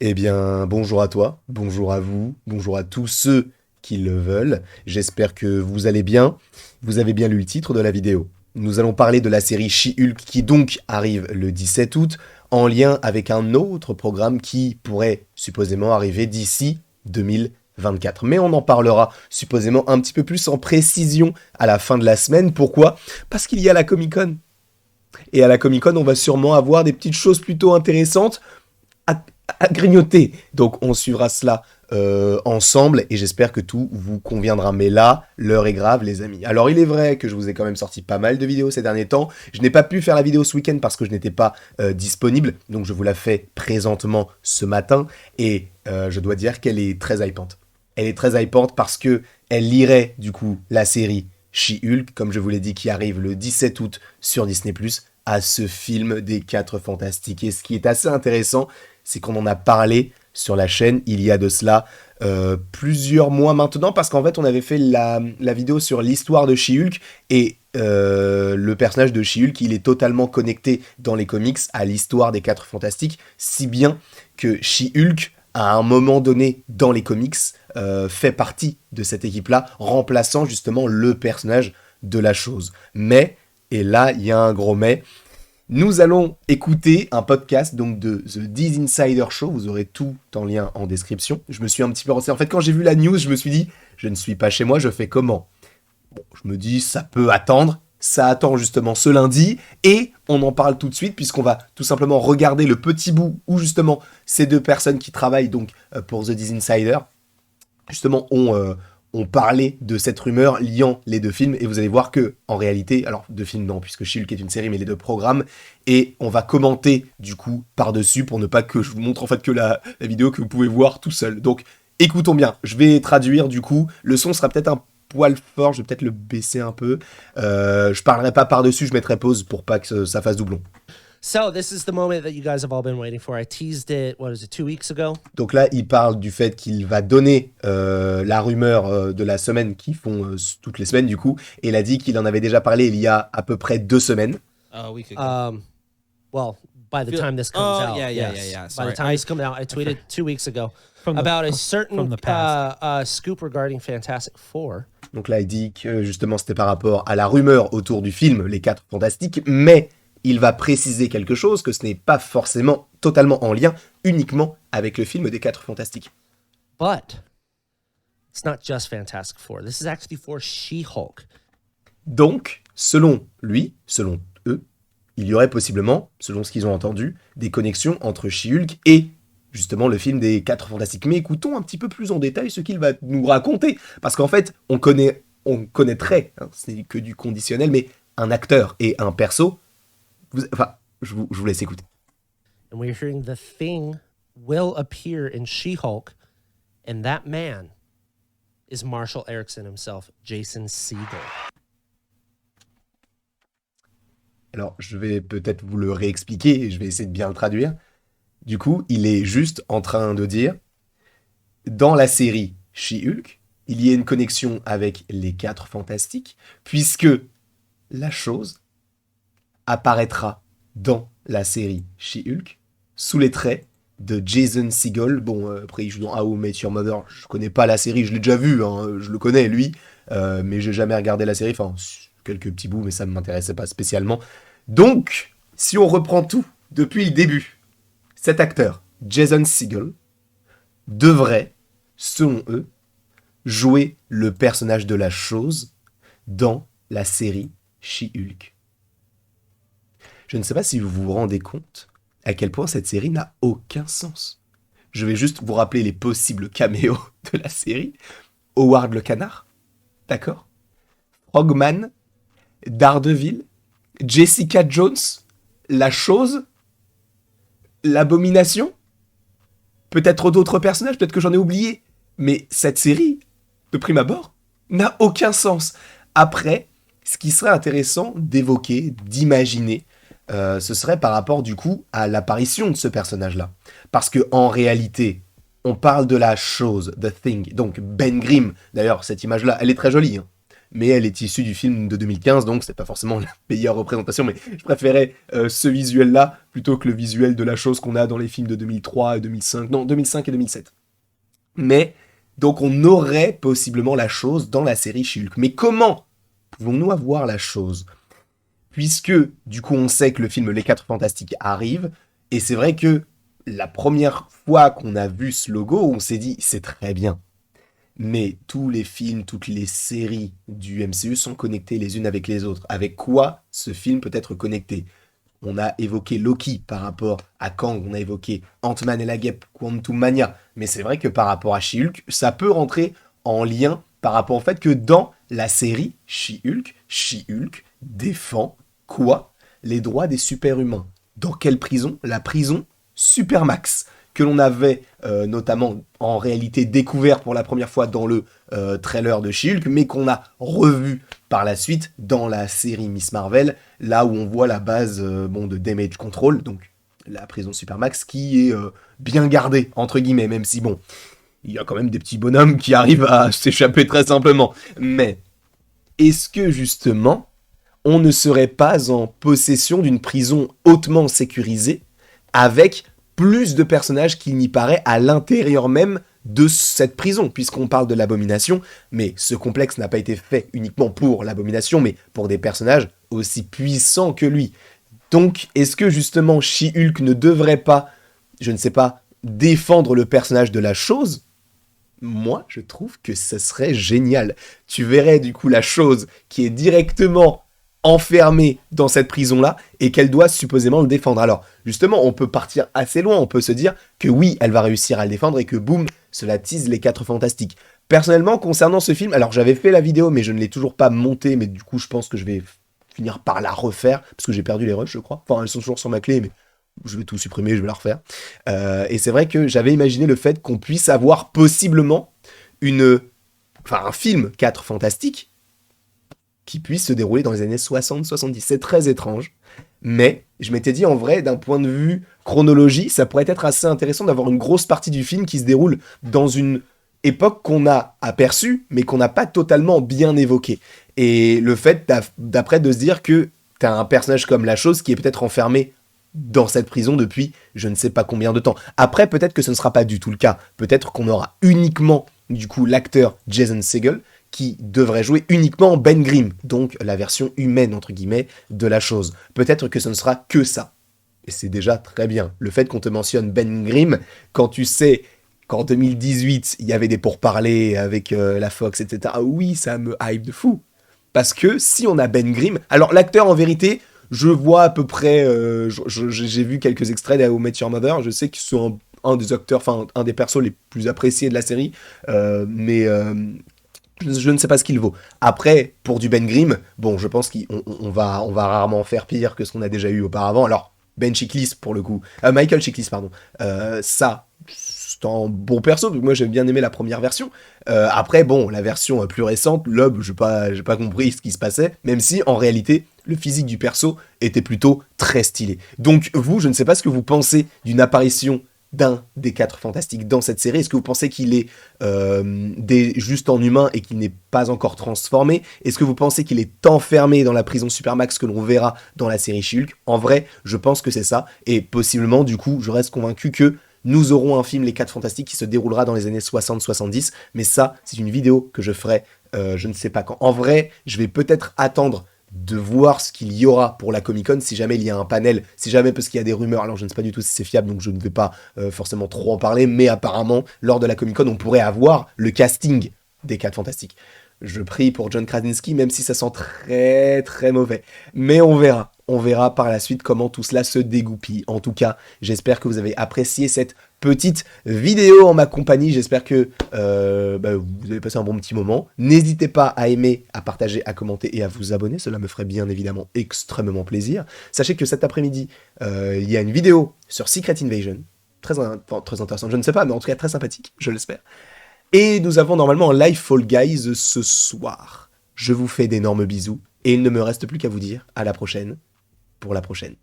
Eh bien, bonjour à toi, bonjour à vous, bonjour à tous ceux qui le veulent. J'espère que vous allez bien. Vous avez bien lu le titre de la vidéo. Nous allons parler de la série She-Hulk qui donc arrive le 17 août en lien avec un autre programme qui pourrait supposément arriver d'ici 2024. Mais on en parlera supposément un petit peu plus en précision à la fin de la semaine. Pourquoi? Parce qu'il y a la Comic-Con. Et à la Comic-Con, on va sûrement avoir des petites choses plutôt intéressantes à, à grignoter. Donc on suivra cela ensemble et j'espère que tout vous conviendra. Mais là, l'heure est grave, les amis. Alors il est vrai que je vous ai quand même sorti pas mal de vidéos ces derniers temps. Je n'ai pas pu faire la vidéo ce week-end parce que je n'étais pas disponible. Donc je vous la fais présentement ce matin et je dois dire qu'elle est très hypante. Elle est très hypante parce que elle lirait du coup la série She-Hulk, comme je vous l'ai dit, qui arrive le 17 août sur Disney+, à ce film des 4 Fantastiques. Et ce qui est assez intéressant, c'est qu'on en a parlé sur la chaîne il y a de cela plusieurs mois maintenant, parce qu'en fait on avait fait la vidéo sur l'histoire de She-Hulk, et le personnage de She-Hulk, il est totalement connecté dans les comics à l'histoire des 4 Fantastiques, si bien que She-Hulk, à un moment donné dans les comics, fait partie de cette équipe-là, remplaçant justement le personnage de la chose. Mais, et là il y a un gros mais, nous allons écouter un podcast donc de The Diz Insider Show. Vous aurez tout en lien en description. Je me suis un petit peu renseigné. En fait, quand j'ai vu la news, je me suis dit, je ne suis pas chez moi, je fais comment? Bon, je me dis, ça peut attendre. Ça attend justement ce lundi. Et on en parle tout de suite, puisqu'on va tout simplement regarder le petit bout où justement ces deux personnes qui travaillent donc pour The Diz Insider justement ont parlé de cette rumeur liant les deux films, et vous allez voir que en réalité, alors deux films non, puisque She-Hulk est une série, mais les deux programmes, et on va commenter du coup par-dessus pour ne pas que je vous montre en fait que la vidéo que vous pouvez voir tout seul. Donc écoutons bien, je vais traduire du coup, le son sera peut-être un poil fort, je vais peut-être le baisser un peu, je parlerai pas par-dessus, je mettrai pause pour pas que ça fasse doublon. So this is the moment that you guys have all been waiting for. I teased it, what is it, 2 weeks ago? Donc là, il parle du fait qu'il va donner la rumeur de la semaine qu'ils font toutes les semaines du coup. Et il a dit qu'il en avait déjà parlé il y a à peu près 2 semaines. A week ago. Well, by the Feel- time this comes out, yeah. By Sorry. the time this comes out, I tweeted 2 weeks ago From the- about a from certain the past. scoop regarding Fantastic Four. Donc là, il dit que justement c'était par rapport à la rumeur autour du film Les 4 Fantastiques. Mais il va préciser quelque chose, que ce n'est pas forcément totalement en lien uniquement avec le film des 4 Fantastiques. But it's not just Fantastic Four. This is actually for She-Hulk. Donc, selon lui, selon eux, il y aurait possiblement, selon ce qu'ils ont entendu, des connexions entre She-Hulk et justement le film des 4 Fantastiques. Mais écoutons un petit peu plus en détail ce qu'il va nous raconter. Parce qu'en fait, on connaîtrait, hein, c'est que du conditionnel, mais un acteur et un perso, je vous laisse écouter. And we're hearing the Thing will appear in She-Hulk, and that man is Marshall Erickson himself, Jason Segel. Alors, je vais peut-être vous le réexpliquer et je vais essayer de bien le traduire. Du coup, il est juste en train de dire, dans la série She-Hulk, il y a une connexion avec les 4 Fantastiques, puisque la chose apparaîtra dans la série She-Hulk sous les traits de Jason Segel. Bon, après, il joue dans How I Met Your Mother. Je connais pas la série, je l'ai déjà vu, hein, je le connais, lui, mais j'ai jamais regardé la série. Enfin, quelques petits bouts, mais ça ne m'intéressait pas spécialement. Donc, si on reprend tout depuis le début, cet acteur, Jason Segel, devrait, selon eux, jouer le personnage de la chose dans la série She-Hulk. Je ne sais pas si vous vous rendez compte à quel point cette série n'a aucun sens. Je vais juste vous rappeler les possibles caméos de la série. Howard le canard, d'accord? Frogman, Daredevil, Jessica Jones, la chose, l'abomination, peut-être d'autres personnages, peut-être que j'en ai oublié. Mais cette série, de prime abord, n'a aucun sens. Après, ce qui serait intéressant d'évoquer, d'imaginer, ce serait par rapport du coup à l'apparition de ce personnage-là. Parce que en réalité, on parle de la chose, The Thing. Donc Ben Grimm, d'ailleurs cette image-là, elle est très jolie. Hein. mais elle est issue du film de 2015, donc c'est pas forcément la meilleure représentation, mais je préférais ce visuel-là plutôt que le visuel de la chose qu'on a dans les films de 2003 et 2005, non, 2005 et 2007. Mais, donc on aurait possiblement la chose dans la série She-Hulk. Mais comment pouvons-nous avoir la chose ? Puisque, du coup, on sait que le film Les 4 Fantastiques arrive, et c'est vrai que la première fois qu'on a vu ce logo, on s'est dit, c'est très bien. Mais tous les films, toutes les séries du MCU sont connectées les unes avec les autres. Avec quoi ce film peut être connecté ? On a évoqué Loki par rapport à Kang, on a évoqué Ant-Man et la Guêpe, Quantumania. Mais c'est vrai que par rapport à She-Hulk, ça peut rentrer en lien par rapport au fait que dans la série She-Hulk défend quoi ? Les droits des super-humains. Dans quelle prison ? La prison Supermax, que l'on avait notamment en réalité découvert pour la première fois dans le trailer de She-Hulk, mais qu'on a revu par la suite dans la série Miss Marvel, là où on voit la base de Damage Control, donc la prison Supermax, qui est bien gardée, entre guillemets, même si bon, il y a quand même des petits bonhommes qui arrivent à s'échapper très simplement. Mais est-ce que justement, on ne serait pas en possession d'une prison hautement sécurisée, avec plus de personnages qu'il n'y paraît à l'intérieur même de cette prison, puisqu'on parle de l'Abomination, mais ce complexe n'a pas été fait uniquement pour l'Abomination, mais pour des personnages aussi puissants que lui. Donc, est-ce que justement She-Hulk ne devrait pas, je ne sais pas, défendre le personnage de la chose ? Moi, je trouve que ce serait génial. Tu verrais du coup la chose qui est directement enfermée dans cette prison-là et qu'elle doit supposément le défendre. Alors, justement, on peut partir assez loin, on peut se dire que oui, elle va réussir à le défendre et que boum, cela tease les 4 Fantastiques. Personnellement, concernant ce film, alors j'avais fait la vidéo, mais je ne l'ai toujours pas montée, mais du coup, je pense que je vais finir par la refaire, parce que j'ai perdu les rushs, je crois. Enfin, elles sont toujours sur ma clé, mais je vais tout supprimer, je vais la refaire. Et c'est vrai que j'avais imaginé le fait qu'on puisse avoir possiblement un film 4 Fantastiques qui puisse se dérouler dans les années 60-70. C'est très étrange, mais je m'étais dit en vrai, d'un point de vue chronologie, ça pourrait être assez intéressant d'avoir une grosse partie du film qui se déroule dans une époque qu'on a aperçue, mais qu'on n'a pas totalement bien évoquée. Et le fait d'après de se dire que t'as un personnage comme la chose qui est peut-être enfermé dans cette prison depuis je ne sais pas combien de temps. Après, peut-être que ce ne sera pas du tout le cas. Peut-être qu'on aura uniquement, du coup, l'acteur Jason Segel qui devrait jouer uniquement Ben Grimm, donc la version humaine, entre guillemets, de la chose. Peut-être que ce ne sera que ça. Et c'est déjà très bien. Le fait qu'on te mentionne Ben Grimm, quand tu sais qu'en 2018, il y avait des pourparlers avec la Fox, etc. Ah oui, ça me hype de fou. Parce que si on a Ben Grimm... Alors, l'acteur, en vérité, je vois à peu près... j'ai vu quelques extraits d'How I Met Your Mother. Je sais qu'ils sont un des acteurs, enfin, un des persos les plus appréciés de la série. Mais je ne sais pas ce qu'il vaut. Après, pour du Ben Grimm, bon, je pense qu'on va rarement faire pire que ce qu'on a déjà eu auparavant. Alors, Ben Chiklis, pour le coup. Michael Chiklis, pardon. Ça, c'est un bon perso. Moi, j'ai bien aimé la première version. Après, bon, la version plus récente, Lob, j'ai pas compris ce qui se passait. Même si, en réalité, le physique du perso était plutôt très stylé. Donc, vous, je ne sais pas ce que vous pensez d'une apparition d'un des 4 Fantastiques dans cette série. Est-ce que vous pensez qu'il est juste en humain et qu'il n'est pas encore transformé ? Est-ce que vous pensez qu'il est enfermé dans la prison Supermax que l'on verra dans la série She-Hulk ? En vrai, je pense que c'est ça. Et possiblement, du coup, je reste convaincu que nous aurons un film Les 4 Fantastiques qui se déroulera dans les années 60-70. Mais ça, c'est une vidéo que je ferai je ne sais pas quand. En vrai, je vais peut-être attendre de voir ce qu'il y aura pour la Comic-Con, si jamais il y a un panel, si jamais, parce qu'il y a des rumeurs, alors je ne sais pas du tout si c'est fiable, donc je ne vais pas forcément trop en parler, mais apparemment, lors de la Comic-Con, on pourrait avoir le casting des 4 Fantastiques. Je prie pour John Krasinski, même si ça sent très très mauvais. Mais on verra. On verra par la suite comment tout cela se dégoupille. En tout cas, j'espère que vous avez apprécié cette petite vidéo en ma compagnie. J'espère que vous avez passé un bon petit moment. N'hésitez pas à aimer, à partager, à commenter et à vous abonner. Cela me ferait bien évidemment extrêmement plaisir. Sachez que cet après-midi, il y a une vidéo sur Secret Invasion. Très intéressante, je ne sais pas, mais en tout cas très sympathique, je l'espère. Et nous avons normalement un live Fall Guys ce soir. Je vous fais d'énormes bisous et il ne me reste plus qu'à vous dire à la prochaine pour la prochaine.